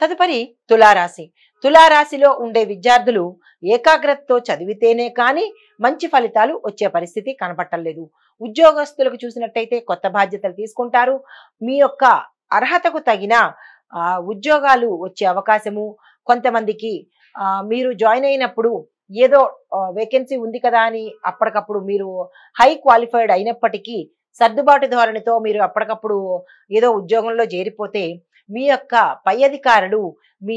తదుపరి తులారాశి. తులారాశిలో ఉండే విద్యార్థులు ఏకాగ్రతతో చదివితేనే కానీ మంచి ఫలితాలు వచ్చే పరిస్థితి కనపట్టలేదు. ఉద్యోగస్తులకు చూసినట్టయితే కొత్త బాధ్యతలు తీసుకుంటారు. మీ యొక్క అర్హతకు తగిన ఉద్యోగాలు వచ్చే అవకాశము, కొంతమందికి మీరు జాయిన్ అయినప్పుడు ఏదో వేకెన్సీ ఉంది కదా అని అప్పటికప్పుడు మీరు హై క్వాలిఫైడ్ అయినప్పటికీ సర్దుబాటు ధోరణితో మీరు అప్పటికప్పుడు ఏదో ఉద్యోగంలో చేరిపోతే మీ యొక్క పై అధికారులు మీ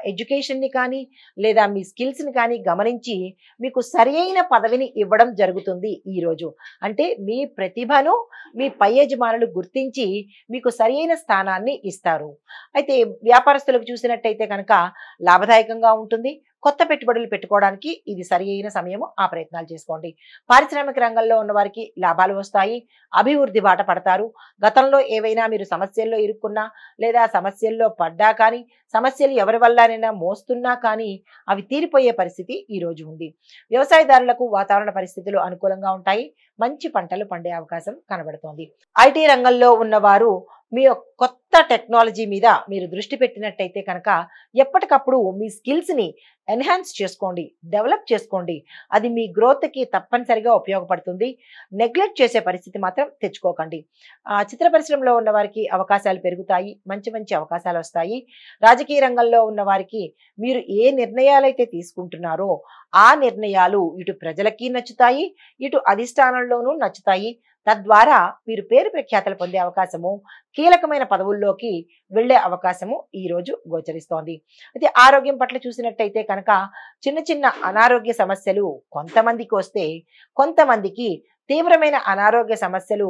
ఎడ్యుకేషన్ని కానీ లేదా మీ స్కిల్స్ని కానీ గమనించి మీకు సరియైన పదవిని ఇవ్వడం జరుగుతుంది. ఈరోజు అంటే మీ ప్రతిభను మీ పై యజమానులు గుర్తించి మీకు సరియైన స్థానాన్ని ఇస్తారు. అయితే వ్యాపారస్తులకు చూసినట్టయితే కనుక లాభదాయకంగా ఉంటుంది. కొత్త పెట్టుబడులు పెట్టుకోవడానికి ఇది సరి అయిన సమయము. ఆ ప్రయత్నాలు చేసుకోండి. పారిశ్రామిక రంగంలో ఉన్న వారికి లాభాలు వస్తాయి. అభివృద్ధి బాట పడతారు. గతంలో ఏవైనా మీరు సమస్యల్లో ఇరుక్కున్నా లేదా సమస్యల్లో పడ్డా కానీ, సమస్యలు ఎవరి వల్లనైనా మోస్తున్నా కానీ అవి తీరిపోయే పరిస్థితి ఈ రోజు ఉంది. వ్యవసాయదారులకు వాతావరణ పరిస్థితులు అనుకూలంగా ఉంటాయి. మంచి పంటలు పండే అవకాశం కనబడుతోంది. ఐటీ రంగంలో ఉన్నవారు మీ కొత్త టెక్నాలజీ మీద మీరు దృష్టి పెట్టినట్టయితే కనుక ఎప్పటికప్పుడు మీ స్కిల్స్ని ఎన్హాన్స్ చేసుకోండి, డెవలప్ చేసుకోండి. అది మీ గ్రోత్కి తప్పనిసరిగా ఉపయోగపడుతుంది. నెగ్లెక్ట్ చేసే పరిస్థితి మాత్రం తెచ్చుకోకండి. చిత్ర పరిశ్రమలో ఉన్న వారికి అవకాశాలు పెరుగుతాయి. మంచి మంచి అవకాశాలు వస్తాయి. రాజకీయ రంగంలో ఉన్న వారికి మీరు ఏ నిర్ణయాలైతే తీసుకుంటున్నారో ఆ నిర్ణయాలు ఇటు ప్రజలకి నచ్చుతాయి, ఇటు అధిష్టానంలోనూ నచ్చుతాయి. తద్వారా మీరు పేరు ప్రఖ్యాతలు పొందే అవకాశము, కీలకమైన పదవుల్లోకి వెళ్లే అవకాశము ఈ రోజు గోచరిస్తోంది. అయితే ఆరోగ్యం పట్ల చూసినట్టయితే కనుక చిన్న చిన్న అనారోగ్య సమస్యలు కొంతమందికి వస్తే, కొంతమందికి తీవ్రమైన అనారోగ్య సమస్యలు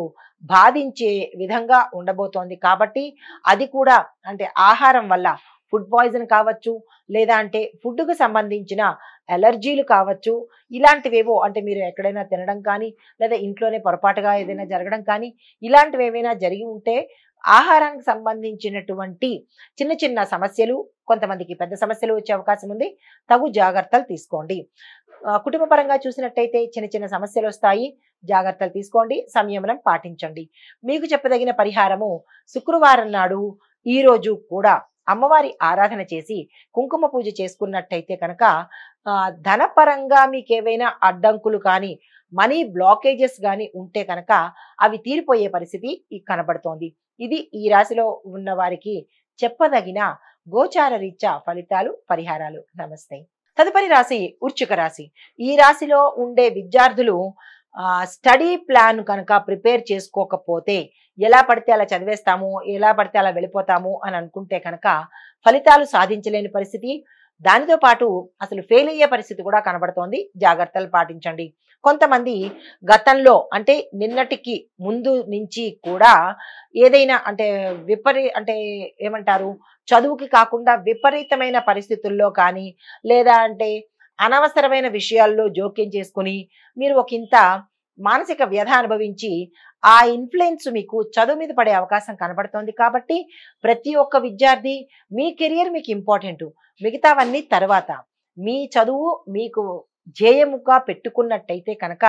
బాధించే విధంగా ఉండబోతోంది. కాబట్టి అది కూడా అంటే ఆహారం వల్ల ఫుడ్ పాయిజన్ కావచ్చు, లేదా అంటే ఫుడ్కు సంబంధించిన అలర్జీలు కావచ్చు, ఇలాంటివేవో అంటే మీరు ఎక్కడైనా తినడం కానీ లేదా ఇంట్లోనే పొరపాటుగా ఏదైనా జరగడం కానీ ఇలాంటివి ఏవైనా జరిగి ఉంటే ఆహారానికి సంబంధించినటువంటి చిన్న చిన్న సమస్యలు, కొంతమందికి పెద్ద సమస్యలు వచ్చే అవకాశం ఉంది. తగు జాగ్రత్తలు తీసుకోండి. కుటుంబ పరంగా చూసినట్టయితే చిన్న చిన్న సమస్యలు వస్తాయి. జాగ్రత్తలు తీసుకోండి. సంయమనం పాటించండి. మీకు చెప్పదగిన పరిహారము శుక్రవారం నాడు ఈ రోజు కూడా అమ్మవారి ఆరాధన చేసి కుంకుమ పూజ చేసుకున్నట్టయితే కనుక ధనపరంగా మీకు ఏవైనా అడ్డంకులు కానీ మనీ బ్లాకేజెస్ కానీ ఉంటే కనుక అవి తీరిపోయే పరిస్థితి కనబడుతోంది. ఇది ఈ రాశిలో ఉన్న వారికి చెప్పదగిన గోచార రీత్యా ఫలితాలు, పరిహారాలు. నమస్తే. తదుపరి రాశి వృశ్చిక రాశి. ఈ రాశిలో ఉండే విద్యార్థులు స్టడీ ప్లాన్ కనుక ప్రిపేర్ చేసుకోకపోతే ఎలా పడితే అలా చదివేస్తాము, ఎలా పడితే అలా వెళ్ళిపోతాము అని అనుకుంటే కనుక ఫలితాలు సాధించలేని పరిస్థితి, దానితో పాటు అసలు ఫెయిల్ అయ్యే పరిస్థితి కూడా కనబడుతోంది. జాగ్రత్తలు పాటించండి. కొంతమంది గతంలో అంటే నిన్నటికి ముందు నుంచి కూడా ఏదైనా అంటే అంటే ఏమంటారు, చదువుకి కాకుండా విపరీతమైన పరిస్థితుల్లో కానీ లేదా అంటే అనవసరమైన విషయాల్లో జోక్యం చేసుకుని మీరు ఒకంత మానసిక వ్యధ అనుభవించి ఆ ఇన్ఫ్లుయెన్స్ మీకు చదువు మీద పడే అవకాశం కనబడుతోంది. కాబట్టి ప్రతి ఒక్క విద్యార్థి మీ కెరియర్ మీకు ఇంపార్టెంట్, మిగతావన్నీ తర్వాత. మీ చదువు మీకు ధ్యేయముగా పెట్టుకున్నట్టయితే కనుక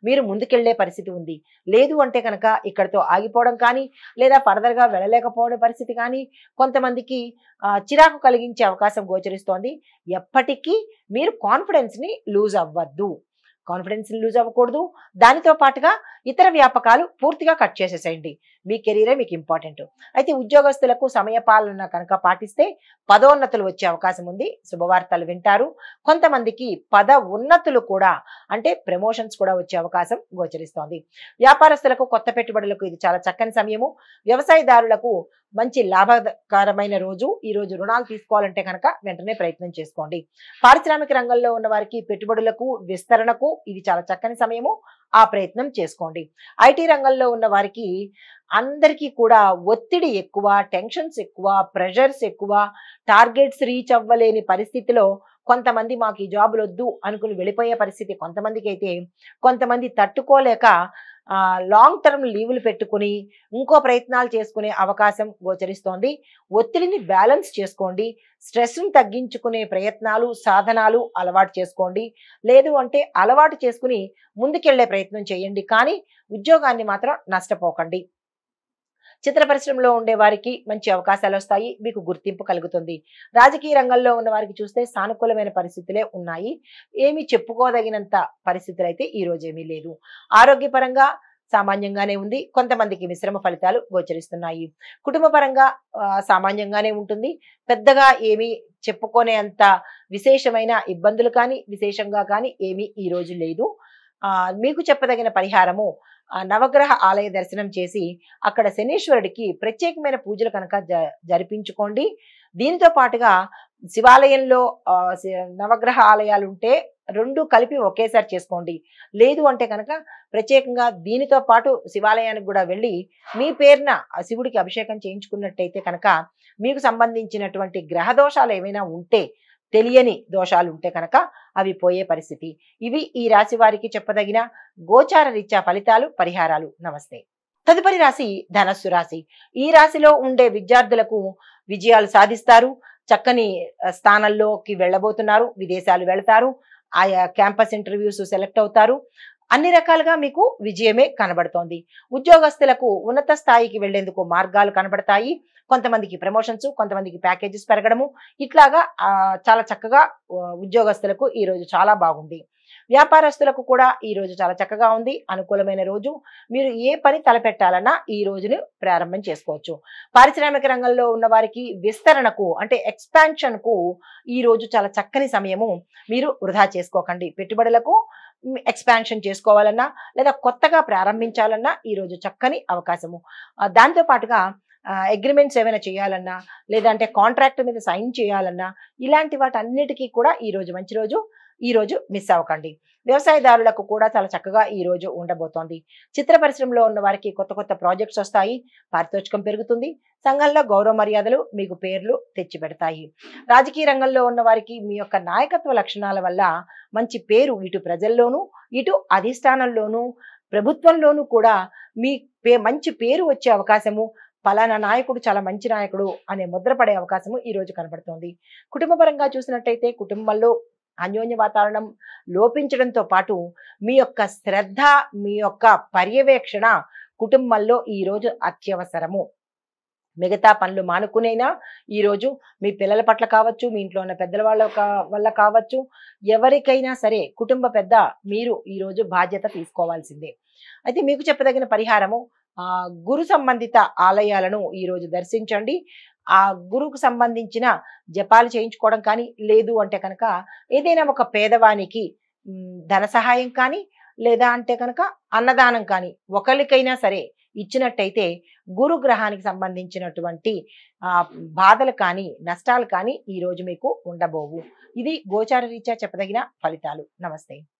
మీరు ముందుకెళ్లే పరిస్థితి ఉంది. లేదు అంటే కనుక ఇక్కడితో ఆగిపోవడం కానీ లేదా ఫర్దర్గా వెళ్ళలేకపోవడం పరిస్థితి కానీ కొంతమందికి చిరాకు కలిగించే అవకాశం గోచరిస్తోంది. ఎప్పటికీ మీరు కాన్ఫిడెన్స్ని లూజ్ అవ్వద్దు. కాన్ఫిడెన్స్ని లూజ్ అవ్వకూడదు. దానితో పాటుగా ఇతర వ్యాపకాలు పూర్తిగా కట్ చేసేసేయండి. మీ కెరీరే మీకు ఇంపార్టెంట్. అయితే ఉద్యోగస్తులకు సమయపాలన కనుక పాటిస్తే పదోన్నతులు వచ్చే అవకాశం ఉంది. శుభవార్తలు వింటారు. కొంతమందికి పద ఉన్నతులు కూడా అంటే ప్రమోషన్స్ కూడా వచ్చే అవకాశం గోచరిస్తోంది. వ్యాపారస్తులకు కొత్త పెట్టుబడులకు ఇది చాలా చక్కని సమయము. వ్యవసాయదారులకు మంచి లాభకరమైన రోజు. ఈ రోజు రుణాలు తీసుకోవాలంటే కనుక వెంటనే ప్రయత్నం చేసుకోండి. పారిశ్రామిక రంగంలో ఉన్న వారికి పెట్టుబడులకు, విస్తరణకు ఇది చాలా చక్కని సమయము. ఆ ప్రయత్నం చేసుకోండి. ఐటీ రంగంలో ఉన్న వారికి అందరికీ కూడా ఒత్తిడి ఎక్కువ, టెన్షన్స్ ఎక్కువ, ప్రెషర్స్ ఎక్కువ, టార్గెట్స్ రీచ్ అవ్వలేని పరిస్థితిలో కొంతమంది మాకు ఈ జాబులు వద్దు అనుకుని వెళ్ళిపోయే పరిస్థితి కొంతమందికి అయితే, కొంతమంది తట్టుకోలేక లాంగ్ టర్మ్ లీవులు పెట్టుకుని ఇంకో ప్రయత్నాలు చేసుకునే అవకాశం గోచరిస్తోంది. ఒత్తిడిని బ్యాలెన్స్ చేసుకోండి. స్ట్రెస్ని తగ్గించుకునే ప్రయత్నాలు, సాధనాలు అలవాటు చేసుకోండి. లేదు అంటే అలవాటు చేసుకుని ముందుకెళ్లే ప్రయత్నం చేయండి. కానీ ఉద్యోగాన్ని మాత్రం నష్టపోకండి. చిత్ర పరిశ్రమలో ఉండే వారికి మంచి అవకాశాలు వస్తాయి, మీకు గుర్తింపు కలుగుతుంది. రాజకీయ రంగంలో ఉన్న వారికి చూస్తే సానుకూలమైన పరిస్థితులే ఉన్నాయి, ఏమి చెప్పుకోదగినంత పరిస్థితులు అయితే ఈ రోజు ఏమీ లేదు. ఆరోగ్యపరంగా సామాన్యంగానే ఉంది, కొంతమందికి మిశ్రమ ఫలితాలు గోచరిస్తున్నాయి. కుటుంబ పరంగా సామాన్యంగానే ఉంటుంది, పెద్దగా ఏమీ చెప్పుకునే అంత విశేషమైన ఇబ్బందులు కానీ విశేషంగా కానీ ఏమీ ఈ రోజు లేదు. మీకు చెప్పదగిన పరిహారము, నవగ్రహ ఆలయ దర్శనం చేసి అక్కడ శనీశ్వరుడికి ప్రత్యేకమైన పూజలు కనుక జరిపించుకోండి. దీనితో పాటుగా శివాలయంలో నవగ్రహ ఆలయాలు ఉంటే రెండు కలిపి ఒకేసారి చేసుకోండి. లేదు అంటే కనుక ప్రత్యేకంగా దీనితో పాటు శివాలయానికి కూడా వెళ్ళి మీ పేరున శివుడికి అభిషేకం చేయించుకున్నట్టయితే కనుక మీకు సంబంధించినటువంటి గ్రహ దోషాలు ఏమైనా ఉంటే, తెలియని దోషాలు ఉంటే కనుక అవి పోయే పరిస్థితి. ఇవి ఈ రాశి వారికి చెప్పదగిన గోచార రీత్యా ఫలితాలు, పరిహారాలు. నమస్తే. తదుపరి రాశి ధనస్సు రాశి. ఈ రాశిలో ఉండే విద్యార్థులకు విజయాలు సాధిస్తారు, చక్కని స్థానాల్లోకి వెళ్ళబోతున్నారు, విదేశాలు వెళతారు, ఆయా క్యాంపస్ ఇంటర్వ్యూస్ సెలెక్ట్ అవుతారు. అన్ని రకాలుగా మీకు విజయమే కనబడుతోంది. ఉద్యోగస్తులకు ఉన్నత స్థాయికి వెళ్లేందుకు మార్గాలు కనబడతాయి. కొంతమందికి ప్రమోషన్స్, కొంతమందికి ప్యాకేజెస్ పెరగడము, ఇట్లాగా చాలా చక్కగా ఉద్యోగస్తులకు ఈ రోజు చాలా బాగుంది. వ్యాపారస్తులకు కూడా ఈ రోజు చాలా చక్కగా ఉంది, అనుకూలమైన రోజు. మీరు ఏ పని తలపెట్టాలన్నా ఈ రోజును ప్రారంభం చేసుకోవచ్చు. పారిశ్రామిక రంగంలో ఉన్న వారికి విస్తరణకు అంటే ఎక్స్పాన్షన్ కు ఈ రోజు చాలా చక్కని సమయము. మీరు వృధా చేసుకోకండి. పెట్టుబడులకు ఎక్స్పాన్షన్ చేసుకోవాలన్నా లేదా కొత్తగా ప్రారంభించాలన్నా ఈ రోజు చక్కని అవకాశము. దాంతో పాటుగా అగ్రిమెంట్స్ ఏమైనా చేయాలన్నా లేదంటే కాంట్రాక్ట్ మీద సైన్ చేయాలన్నా ఇలాంటి వాటన్నిటికీ కూడా ఈ రోజు మంచి రోజు. ఈ రోజు మిస్ అవ్వకండి. వ్యవసాయదారులకు కూడా చాలా చక్కగా ఈ రోజు ఉండబోతోంది. చిత్ర పరిశ్రమలో ఉన్న వారికి కొత్త కొత్త ప్రాజెక్ట్స్ వస్తాయి, పారితోషికం పెరుగుతుంది, సంఘంలో గౌరవ మర్యాదలు మీకు పేర్లు తెచ్చిపెడతాయి. రాజకీయ రంగంలో ఉన్న వారికి మీ యొక్క నాయకత్వ లక్షణాల వల్ల మంచి పేరు ఇటు ప్రజల్లోనూ ఇటు అధిష్టానంలోనూ ప్రభుత్వంలోనూ కూడా మీ మంచి పేరు వచ్చే అవకాశము, పలానా నాయకుడు చాలా మంచి నాయకుడు అనే ముద్ర పడే అవకాశము ఈ రోజు కనబడుతోంది. కుటుంబపరంగా చూసినట్టయితే కుటుంబంలో అన్యోన్య వాతావరణం లోపించడంతో పాటు మీ యొక్క శ్రద్ధ, మీ యొక్క పర్యవేక్షణ కుటుంబంలో ఈ రోజు అత్యవసరము. మిగతా పనులు మానుకునైనా ఈ రోజు మీ పిల్లల పట్ల కావచ్చు, మీ ఇంట్లో ఉన్న పెద్దల వల్ల కావచ్చు, ఎవరికైనా సరే కుటుంబ పెద్ద మీరు ఈ రోజు బాధ్యత తీసుకోవాల్సిందే. అయితే మీకు చెప్పదగిన పరిహారము, గురు సంబంధిత ఆలయాలను ఈ రోజు దర్శించండి. ఆ గురువుకు సంబంధించిన జపాలు చేయించుకోవడం కానీ, లేదు అంటే కనుక ఏదైనా ఒక పేదవానికి ధన సహాయం కానీ లేదా అంటే కనుక అన్నదానం కానీ ఒకరికైనా సరే ఇచ్చినట్టయితే గురు గ్రహానికి సంబంధించినటువంటి బాధలు కానీ నష్టాలు కానీ ఈ రోజు మీకు ఉండబోవు. ఇది గోచార రీత్యా చెప్పదగిన ఫలితాలు. నమస్తే.